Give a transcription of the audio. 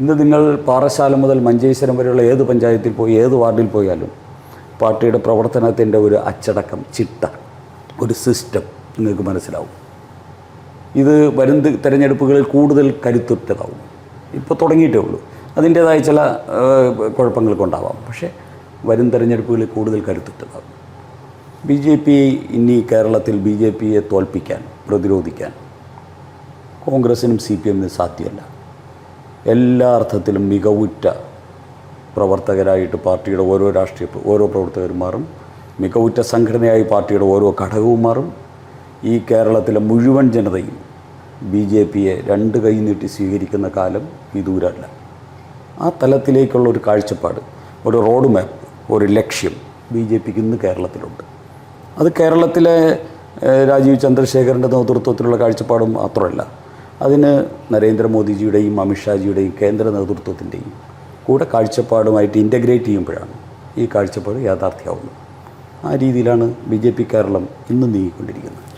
ഇന്ന് നിങ്ങൾ പാറശാല മുതൽ മഞ്ചേശ്വരം വരെയുള്ള ഏത് പഞ്ചായത്തിൽ പോയി ഏത് വാർഡിൽ പോയാലും പാർട്ടിയുടെ പ്രവർത്തനത്തിൻ്റെ ഒരു അച്ചടക്കം, ചിട്ട, ഒരു സിസ്റ്റം നിങ്ങൾക്ക് മനസ്സിലാവും. ഇത് വരും തെരഞ്ഞെടുപ്പുകളിൽ കൂടുതൽ കരുത്തുറ്റതാവും. ഇപ്പോൾ തുടങ്ങിയിട്ടേ ഉള്ളൂ. അതിൻ്റേതായ ചില കുഴപ്പങ്ങൾക്കുണ്ടാവാം. പക്ഷേ വരും തെരഞ്ഞെടുപ്പുകളിൽ കൂടുതൽ കരുത്തുറ്റതാവും. BJP ഇനി കേരളത്തിൽ BJPയെ തോൽപ്പിക്കാൻ, പ്രതിരോധിക്കാൻ കോൺഗ്രസിനും CPM-നും സാധ്യമല്ല. എല്ലാ അർത്ഥത്തിലും മികവുറ്റ പ്രവർത്തകരായിട്ട് പാർട്ടിയുടെ ഓരോ പ്രവർത്തകരും മാറും. മികവുറ്റ സംഘടനയായി പാർട്ടിയുടെ ഓരോ ഘടകവും മാറും. ഈ കേരളത്തിലെ മുഴുവൻ ജനതയും BJPയെ രണ്ട് കൈ നീട്ടി സ്വീകരിക്കുന്ന കാലം വിദൂരമല്ല. ആ തലത്തിലേക്കുള്ള ഒരു കാഴ്ചപ്പാട്, ഒരു റോഡ് മാപ്പ്, ഒരു ലക്ഷ്യം BJPക്ക് ഇന്ന് കേരളത്തിലുണ്ട്. അത് കേരളത്തിലെ രാജീവ് ചന്ദ്രശേഖരൻ്റെ നേതൃത്വത്തിലുള്ള കാഴ്ചപ്പാടും മാത്രമല്ല, അതിന് നരേന്ദ്രമോദിജിയുടെയും അമിത്ഷാജിയുടെയും കേന്ദ്ര നേതൃത്വത്തിൻ്റെയും കൂടെ കാഴ്ചപ്പാടുമായിട്ട് ഇൻ്റഗ്രേറ്റ് ചെയ്യുമ്പോഴാണ് ഈ കാഴ്ചപ്പാട് യാഥാർത്ഥ്യമാവുന്നത്. ആ രീതിയിലാണ് BJP കേരളം ഇന്ന് നീങ്ങിക്കൊണ്ടിരിക്കുന്നത്.